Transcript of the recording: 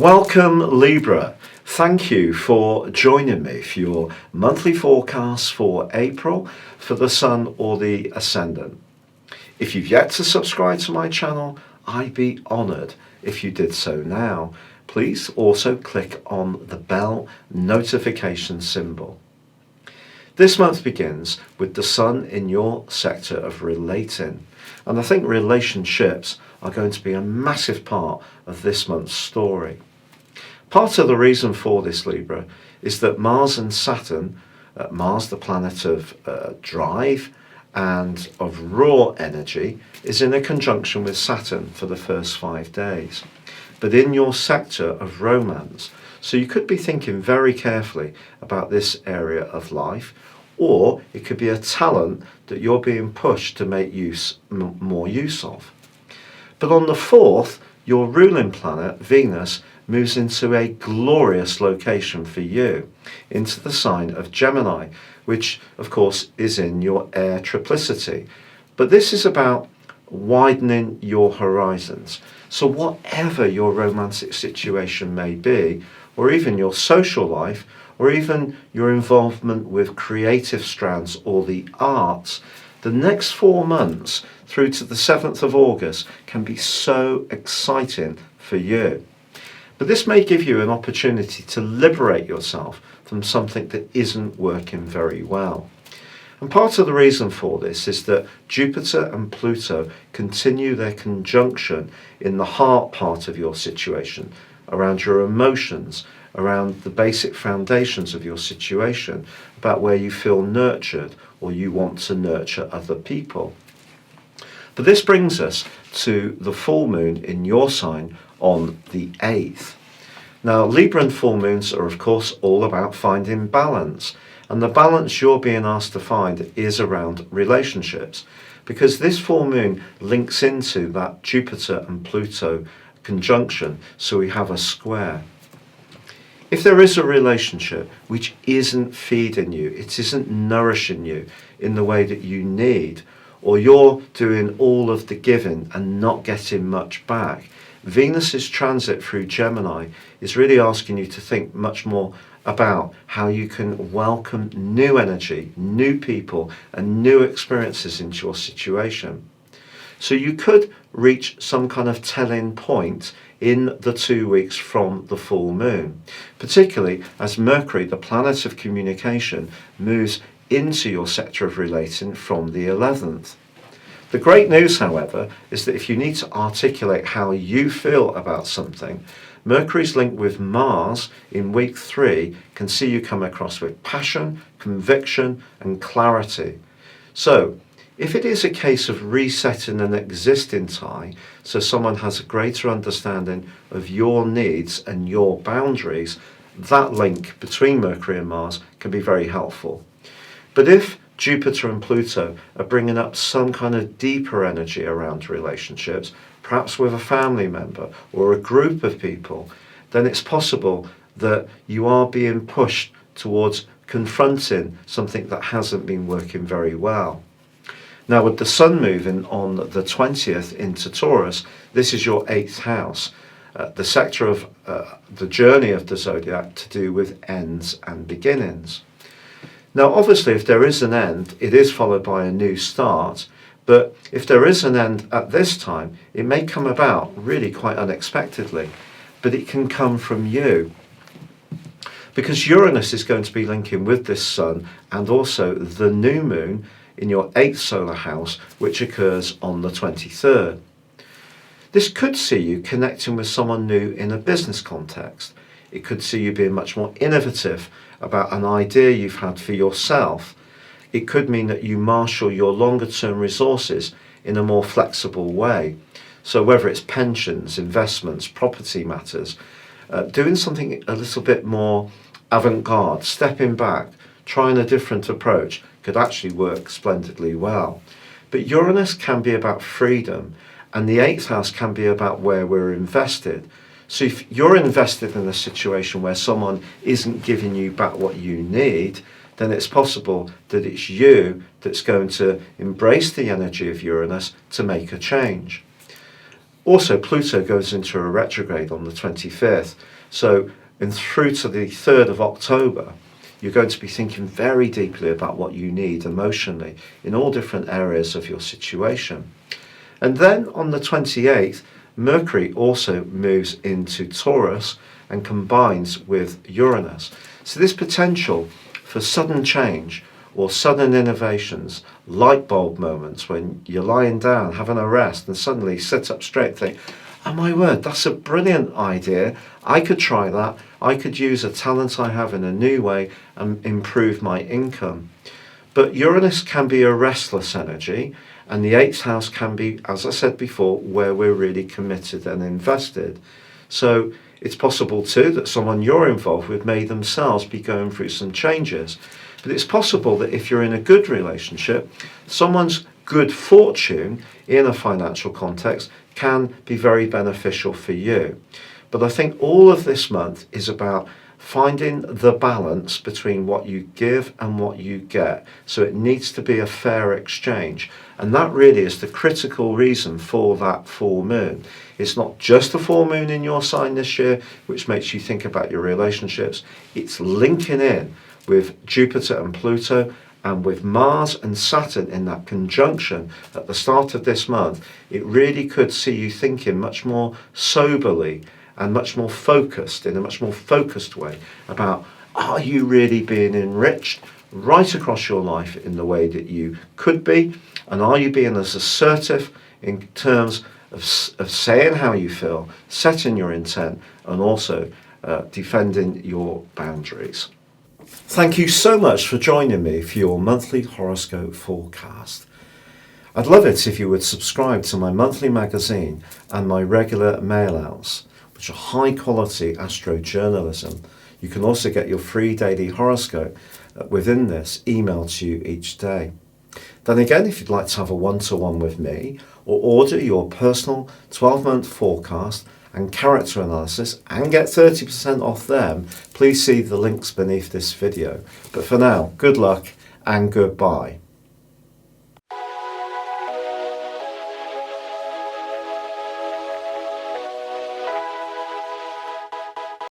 Welcome Libra. Thank you for joining me for your monthly forecast for April for the Sun or the Ascendant. If you've yet to subscribe to my channel, I'd be honoured if you did so now. Please also click on the bell notification symbol. This month begins with the Sun in your sector of relating, and I think relationships are going to be a massive part of this month's story. Part of the reason for this, Libra, is that Mars and Saturn, Mars the planet of drive and of raw energy, is in a conjunction with Saturn for the first 5 days, but in your sector of romance. So you could be thinking very carefully about this area of life, or it could be a talent that you're being pushed to make more use of. But on the 4th, your ruling planet, Venus, moves into a glorious location for you, into the sign of Gemini, which of course is in your air triplicity. But this is about widening your horizons. So whatever your romantic situation may be, or even your social life, or even your involvement with creative strands or the arts, the next 4 months through to the 7th of August can be so exciting for you. But this may give you an opportunity to liberate yourself from something that isn't working very well. And part of the reason for this is that Jupiter and Pluto continue their conjunction in the heart part of your situation, around your emotions, around the basic foundations of your situation, about where you feel nurtured or you want to nurture other people. But this brings us to the full moon in your sign on the 8th. Now, Libra and full moons are of course all about finding balance, and the balance you're being asked to find is around relationships, because this full moon links into that Jupiter and Pluto conjunction, so we have a square. If there is a relationship which isn't feeding you, it isn't nourishing you in the way that you need, or you're doing all of the giving and not getting much back, Venus's transit through Gemini is really asking you to think much more about how you can welcome new energy, new people, and new experiences into your situation. So you could reach some kind of telling point in the 2 weeks from the full moon, particularly as Mercury, the planet of communication, moves into your sector of relating from the 11th. The great news, however, is that if you need to articulate how you feel about something, Mercury's link with Mars in week 3 can see you come across with passion, conviction, and clarity. So, if it is a case of resetting an existing tie, so someone has a greater understanding of your needs and your boundaries, that link between Mercury and Mars can be very helpful. But if Jupiter and Pluto are bringing up some kind of deeper energy around relationships, perhaps with a family member or a group of people, then it's possible that you are being pushed towards confronting something that hasn't been working very well. Now, with the Sun moving on the 20th into Taurus, this is your 8th house, the sector of the journey of the Zodiac to do with ends and beginnings. Now, obviously, if there is an end, it is followed by a new start. But if there is an end at this time, it may come about really quite unexpectedly, but it can come from you. Because Uranus is going to be linking with this Sun and also the new moon in your 8th solar house, which occurs on the 23rd. This could see you connecting with someone new in a business context. It could see you being much more innovative about an idea you've had for yourself. It could mean that you marshal your longer term resources in a more flexible way. So whether it's pensions, investments, property matters, doing something a little bit more avant-garde, stepping back, trying a different approach could actually work splendidly well. But Uranus can be about freedom, and the 8th house can be about where we're invested. So if you're invested in a situation where someone isn't giving you back what you need, then it's possible that it's you that's going to embrace the energy of Uranus to make a change. Also, Pluto goes into a retrograde on the 25th. So, and through to the 3rd of October, you're going to be thinking very deeply about what you need emotionally in all different areas of your situation. And then on the 28th, Mercury also moves into Taurus and combines with Uranus. So this potential for sudden change or sudden innovations, light bulb moments when you're lying down, having a rest, and suddenly sit up straight and think, oh my word, that's a brilliant idea. I could try that. I could use a talent I have in a new way and improve my income. But Uranus can be a restless energy, and the 8th house can be, as I said before, where we're really committed and invested. So it's possible too that someone you're involved with may themselves be going through some changes. But it's possible that if you're in a good relationship, someone's good fortune in a financial context can be very beneficial for you. But I think all of this month is about finding the balance between what you give and what you get. So it needs to be a fair exchange. And that really is the critical reason for that full moon. It's not just the full moon in your sign this year, which makes you think about your relationships. It's linking in with Jupiter and Pluto, and with Mars and Saturn in that conjunction at the start of this month. It really could see you thinking much more soberly and much more focused, in a much more focused way, about, are you really being enriched right across your life in the way that you could be, and are you being as assertive in terms of saying how you feel, setting your intent, and also defending your boundaries. Thank you so much for joining me for your monthly horoscope forecast. I'd love it if you would subscribe to my monthly magazine and my regular mail-outs, which are high quality astro journalism. You can also get your free daily horoscope within this emailed to you each day. Then again, if you'd like to have a one-to-one with me or order your personal 12-month forecast and character analysis and get 30% off them, please see the links beneath this video. But for now, good luck and goodbye.